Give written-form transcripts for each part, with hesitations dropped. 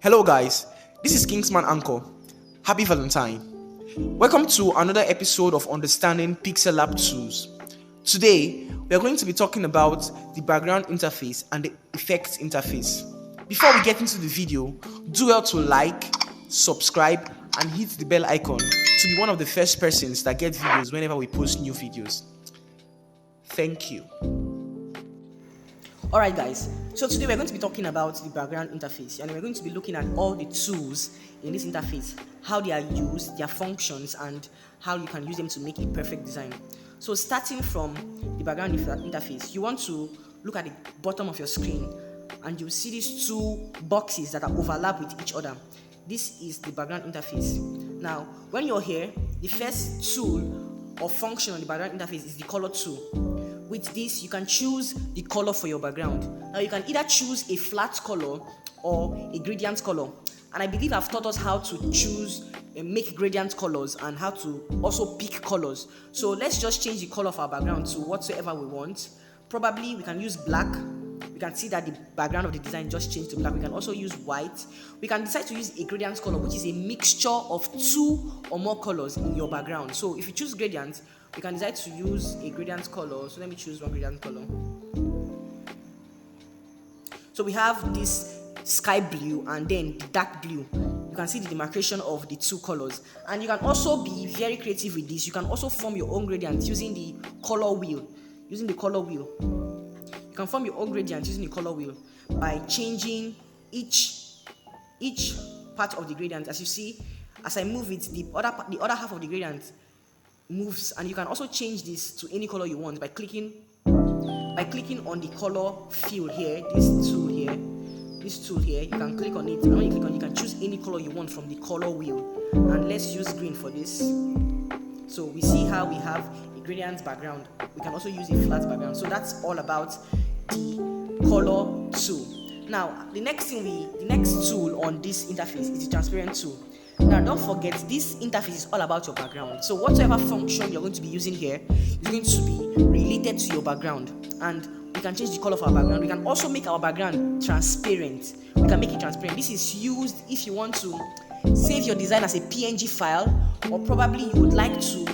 Hello guys, this is Kingsman Uncle. Happy Valentine. Welcome to another episode of Understanding Pixel Lab Tools. Today, we are going to be talking about the background interface and the effects interface. Before we get into the video, do well to like, subscribe, and hit the bell icon to be one of the first persons that get videos whenever we post new videos. Thank you. Alright guys, so today we're going to be talking about the background interface, and we're going to be looking at all the tools in this interface, how they are used, their functions, and how you can use them to make a perfect design. So starting from the background interface, you want to look at the bottom of your screen and you'll see these two boxes that are overlap with each other. This is the background interface. Now, when you're here, the first tool or function on the background interface is the color tool. With this, you can choose the color for your background. Now, you can either choose a flat color or a gradient color. And I believe I've taught us how to choose and make gradient colors and how to also pick colors. So let's just change the color of our background to whatsoever we want. Probably we can use black. We can see that the background of the design just changed to black. We can also use white. We can decide to use a gradient color, which is a mixture of two or more colors in your background. So if you choose gradient, we can decide to use a gradient color. So let me choose one gradient color. So we have this sky blue and then the dark blue. You can see the demarcation of the two colors. And you can also be very creative with this. You can also form your own gradient using the color wheel. You can form your own gradient using the color wheel by changing each part of the gradient. As you see, as I move it, the other half of the gradient moves, and you can also change this to any color you want by clicking on the color field here, this tool here. You can click on it, and when you click on it, you can choose any color you want from the color wheel. And let's use green for this. So we see how we have a gradient background. We can also use a flat background. So that's all about the color tool. Now, the next tool on this interface is the transparent tool. Now, don't forget, this interface is all about your background. So whatever function you're going to be using here is going to be related to your background. And we can change the color of our background. We can also make our background transparent. We can make it transparent. This is used if you want to save your design as a PNG file, or probably you would like to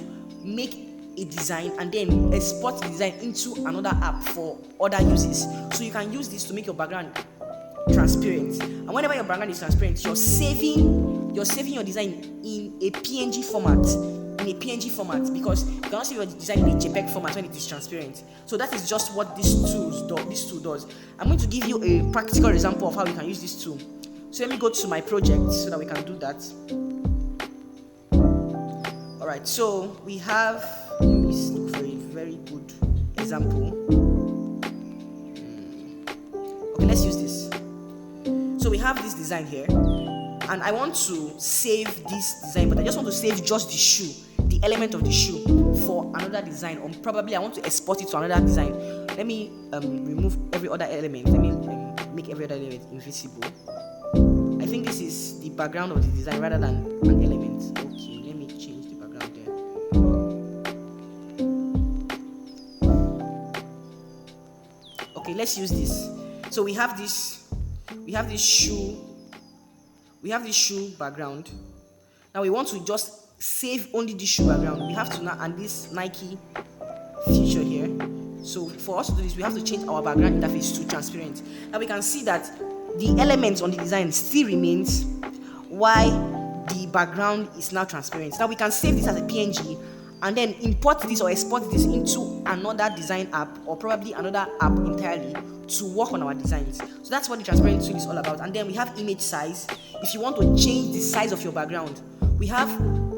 make a design and then export the design into another app for other uses. So you can use this to make your background transparent. And whenever your background is transparent, you're saving your design in a PNG format. Because you cannot save your design in a JPEG format when it is transparent. So that is just what this tool does. I'm going to give you a practical example of how we can use this tool. So let me go to my project so that we can do that. Alright, so we have, let me look for a very good example. Okay, let's use this. So we have this design here, and I want to save this design, but I just want to save just the shoe, the element of the shoe, for another design, or probably I want to export it to another design. Let me remove every other element. Let me make every other element invisible. I think this is the background of the design rather than an element. Okay, let me change the background there. Okay, let's use this. So we have this shoe background. Now we want to just save only this shoe background. We have to now, and this Nike feature here. So for us to do this, we have to change our background interface to transparent. Now we can see that the elements on the design still remains, while the background is now transparent. Now we can save this as a PNG and then import this or export this into another design app, or probably another app entirely, to work on our designs. So that's what the transparent tool is all about. And then we have image size. If you want to change the size of your background, we have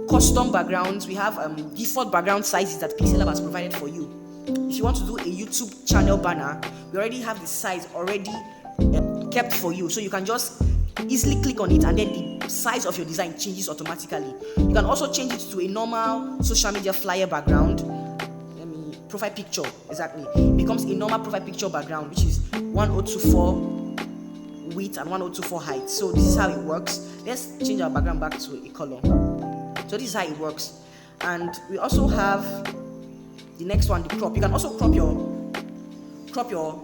custom backgrounds. We have default background sizes that Pixel Lab has provided for you. If you want to do a YouTube channel banner, we already have the size already kept for you, so you can just easily click on it and then the size of your design changes automatically. You can also change it to a normal social media flyer background. Profile picture, exactly. It becomes a normal profile picture background, which is 1024 width and 1024 height. So this is how it works. Let's change our background back to a color. So this is how it works. And we also have the next one, the crop. You can also crop your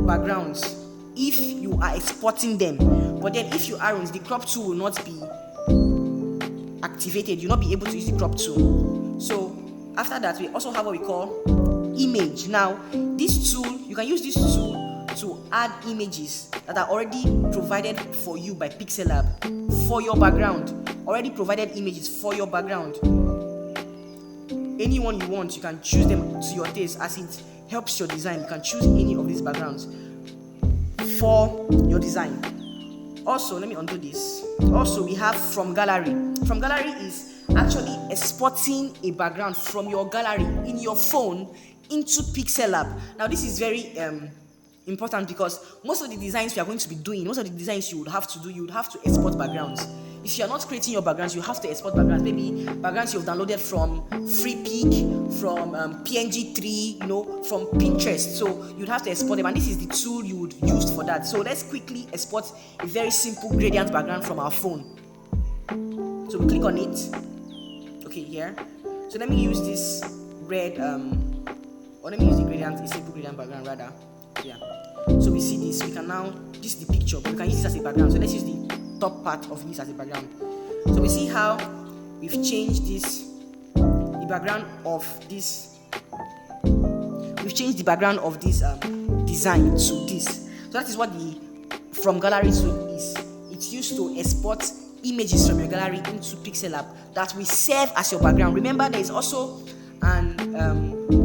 backgrounds if you are exporting them. But then if you aren't, the crop tool will not be activated. You'll not be able to use the crop tool. So after that, we also have what we call image. Now this tool, you can use this tool to add images that are already provided for you by Pixellab for your background. Already provided images for your background. Anyone you want, you can choose them to your taste as it helps your design. You can choose any of these backgrounds for your design. Also, let me undo this. Also, we have from gallery. From gallery is actually exporting a background from your gallery in your phone into Pixellab. Now this is very important because most of the designs we are going to be doing, most of the designs you would have to export backgrounds. If you are not creating your backgrounds, you have to export backgrounds. Maybe backgrounds you've downloaded from FreePic, from PNG3, from Pinterest. So you'd have to export them, and this is the tool you would use for that. So let's quickly export a very simple gradient background from our phone. So we click on it. Okay, here. So let me use this red, or let me use the gradient, a simple gradient background rather. Yeah. So we see this. We can now, this is the picture, but we can use this as a background. So let's use the top part of this as a background. So we see how we've changed this, the background of this. We've changed the background of this design to this. So that is what the from gallery tool is. It's used to export images from your gallery into Pixellab that will serve as your background. Remember, there is also an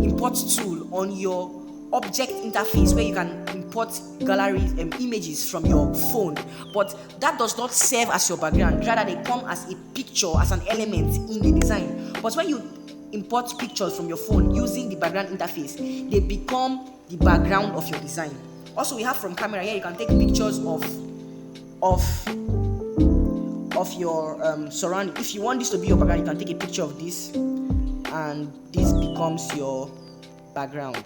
import tool on your object interface where you can import galleries and images from your phone, but that does not serve as your background. Rather, they come as a picture, as an element in the design. But when you import pictures from your phone using the background interface, they become the background of your design. Also, we have from camera here. You can take pictures of your surrounding. If you want this to be your background, you can take a picture of this, and this becomes your background.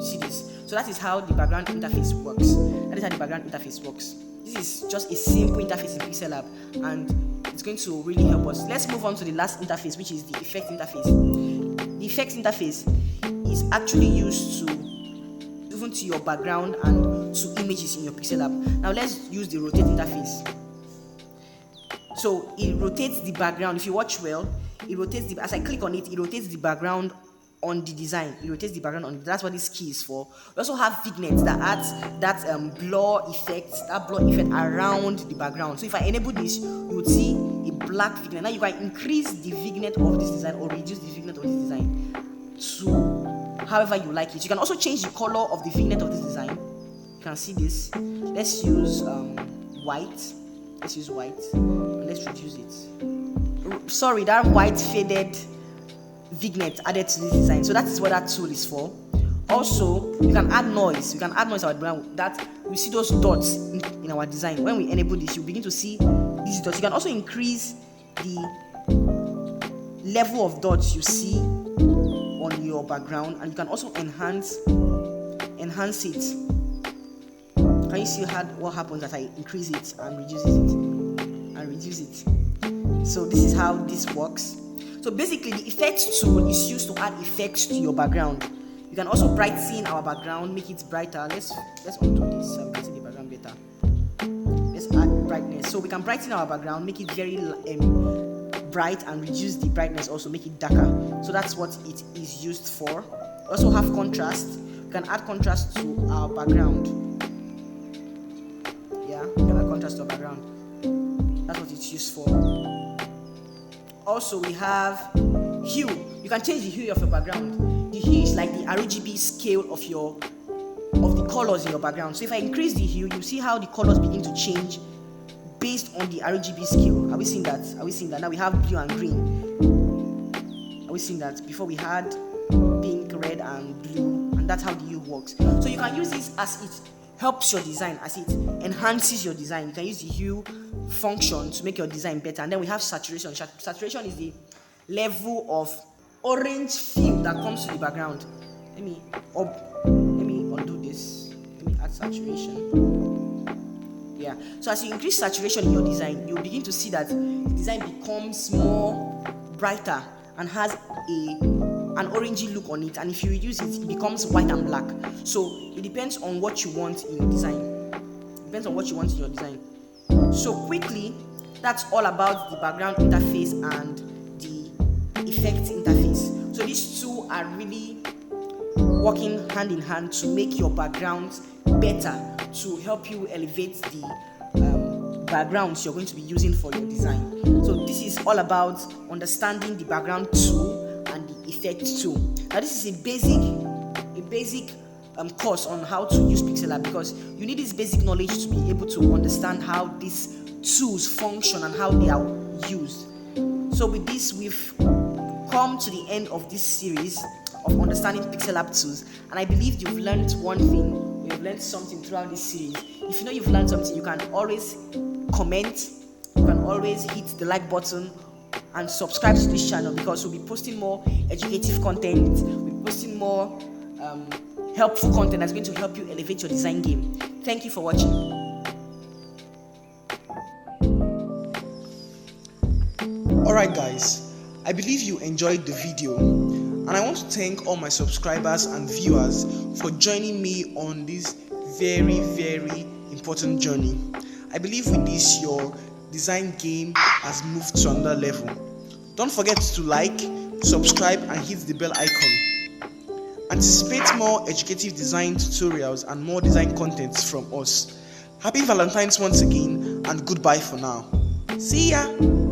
See this? So that is how the background interface works. That is how the background interface works. This is just a simple interface in Pixellab, and it's going to really help us. Let's move on to the last interface, which is the effect interface. The effects interface is actually used to even to your background and to images in your Pixellab. Now let's use the rotate interface. So it rotates the background. If you watch well, it rotates the, as I click on it, it rotates the background on the design. It rotates the background on it. That's what this key is for. We also have vignette that adds that blur effect around the background. So if I enable this, you would see a black vignette. Now you can increase the vignette of this design or reduce the vignette of this design to however you like it. You can also change the color of the vignette of this design. You can see this. Let's use white. Let's use white. And let's reduce it. Sorry, that white faded vignette added to this design. So that is what that tool is for. Also, you can add noise. You can add noise to our background. That we see those dots in our design. When we enable this, you begin to see these dots. You can also increase the level of dots you see on your background, and you can also enhance it. Can you see what happens as I increase it and reduce it? So this is how this works. So basically, the effects tool is used to add effects to your background. You can also brighten our background, make it brighter. Let's undo this so we can see the background better. Let's add brightness. So we can brighten our background, make it very bright, and reduce the brightness, also make it darker. So that's what it is used for. We also have contrast. We can add contrast to our background. Yeah, we can add contrast to our background. That's what it's used for. Also, we have hue. You can change the hue of your background. The hue is like the RGB scale of the colors in your background. So if I increase the hue, you see how the colors begin to change based on the RGB scale. Are we seeing that? Now we have blue and green. Are we seeing that? Before we had pink, red, and blue, and that's how the hue works. So you can use this as it helps your design, as it enhances your design. You can use the hue function to make your design better. And then we have saturation. Saturation is the level of orange feel that comes to the background. Let me undo this. Let me add saturation. Yeah. So as you increase saturation in your design, you begin to see that the design becomes more brighter and has an orangey look on it. And if you reduce it, it becomes white and black. So it depends on what you want in your design. depends on what you want in your design. So quickly, that's all about the background interface and the effect interface. So these two are really working hand in hand to make your backgrounds better, to help you elevate the backgrounds you're going to be using for your design. So this is all about understanding the background tool and the effect tool. Now this is a basic course on how to use pixel art, because you need this basic knowledge to be able to understand how these tools function and how they are used. So with this, we've come to the end of this series of understanding pixel art tools, and I believe you've learned one thing, you've learned something throughout this series. If you know you've learned something, you can always comment, you can always hit the like button and subscribe to this channel, because we'll be posting more educative content, we'll be posting more helpful content that's going to help you elevate your design game. Thank you for watching. Alright guys, I believe you enjoyed the video, and I want to thank all my subscribers and viewers for joining me on this very important journey. I believe with this your design game has moved to another level. Don't forget to like, subscribe and hit the bell icon. Anticipate more educative design tutorials and more design contents from us. Happy Valentine's once again, and goodbye for now. See ya!